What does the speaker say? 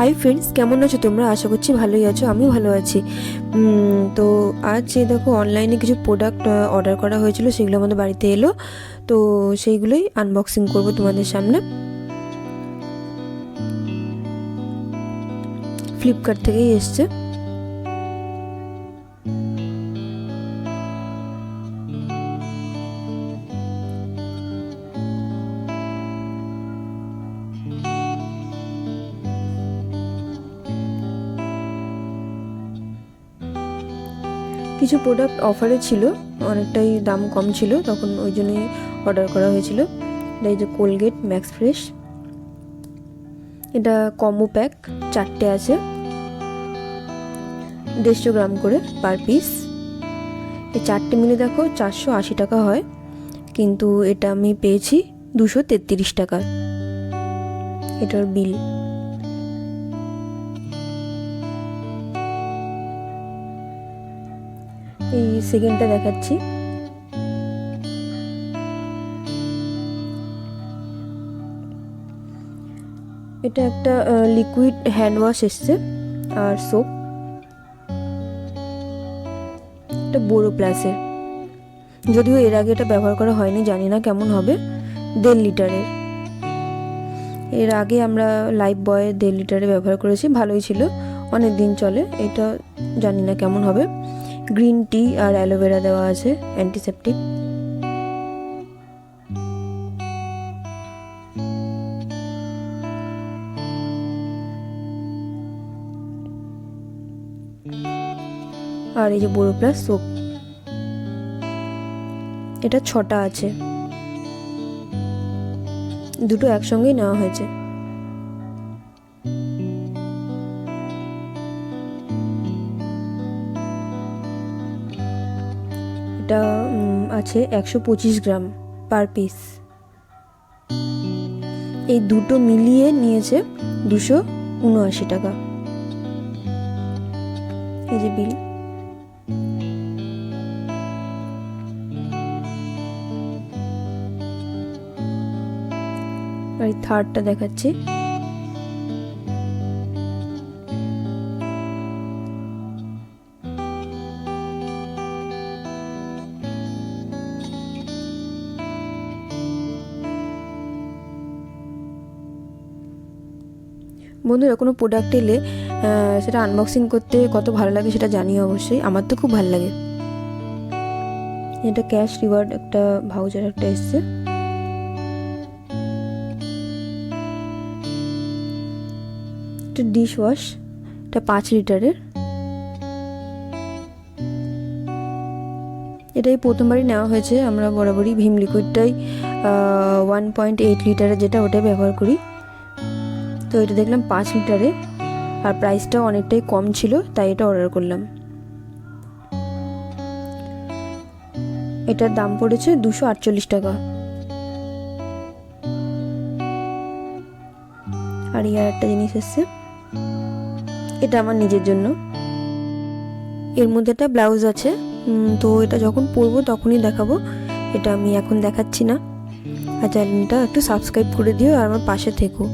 Hi friends, কেমন আছো তোমরা? আশা করছি ভালোই আছো, আমিও ভালো আছি। তো আজ দেখো অনলাইনে কিছু প্রোডাক্ট অর্ডার করা হয়েছিল, সেগুলো আমাদের বাড়িতে এলো। তো সেইগুলোই আনবক্সিং করব তোমাদের সামনে। ফ্লিপকার্ট থেকেই এসছে। কিছু প্রোডাক্ট অফারে ছিল, অনেকটাই দাম কম ছিল, তখন ওই জন্যই অর্ডার করা হয়েছিল। এই যে কোলগেট ম্যাক্স ফ্রেশ, এটা কম্বো প্যাক 4টে আছে, 150 গ্রাম করে পার পিস। এই 4টে মিলে দেখো 480 টাকা হয়, কিন্তু এটা আমি পেয়েছি 233 টাকার। এটার বিল। এই সেকেন্ডটা দেখাচ্ছি। এটা একটা লিকুইড হ্যান্ড ওয়াশ এসছে আর সোপ। এটা বোরো প্লাসের, যদিও এর আগে এটা ব্যবহার করা হয়নি, জানি না কেমন হবে। 1.5 লিটারের। এর আগে আমরা লাইফ বয় 1.5 লিটারে ব্যবহার করেছি, ভালোই ছিল, অনেক দিন চলে। এটা জানি না কেমন হবে। গ্রিন টি আর অ্যালোভেরা দেওয়া আছে, অ্যান্টিসেপটিক। আর এই যে বোরো প্লাস সোপ, এটা 6টা আছে, দুটো একসঙ্গেই নেওয়া হয়েছে। এটা আছে 125 গ্রাম পার পিস। এই দুটো মিলিয়ে নিয়েছে 279 টাকা। এই যে বিল। আর এই থার্ডটা দেখাচ্ছি। বন্ধুরা, কোনো প্রোডাক্ট এলে সেটা আনবক্সিং করতে কত ভালো লাগে সেটা জানি অবশ্যই, আমার তো খুব ভালো লাগে। এটা ক্যাশ রিওয়ার্ড একটা ভাউচার একটা এসছে। এটা ডিশ ওয়াশ, এটা 5 লিটারের। এটাই প্রথমবারই নেওয়া হয়েছে, আমরা বরাবরই ভীম লিকুইডটাই 1.8 লিটারের যেটা, ওটাই ব্যবহার করি। তো এটা দেখলাম 5 লিটারে, আর প্রাইসটাও অনেকটাই কম ছিল, তাই এটা অর্ডার করলাম। এটার দাম পড়েছে 248 টাকা। আর ইয়ার একটা জিনিস এসছে, এটা আমার নিজের জন্য। এর মধ্যে একটা ব্লাউজ আছে, তো এটা যখন পরবো তখনই দেখাবো, এটা আমি এখন দেখাচ্ছি না। আর চ্যানেলটা একটু সাবস্ক্রাইব করে দিও আর আমার পাশে থেকো।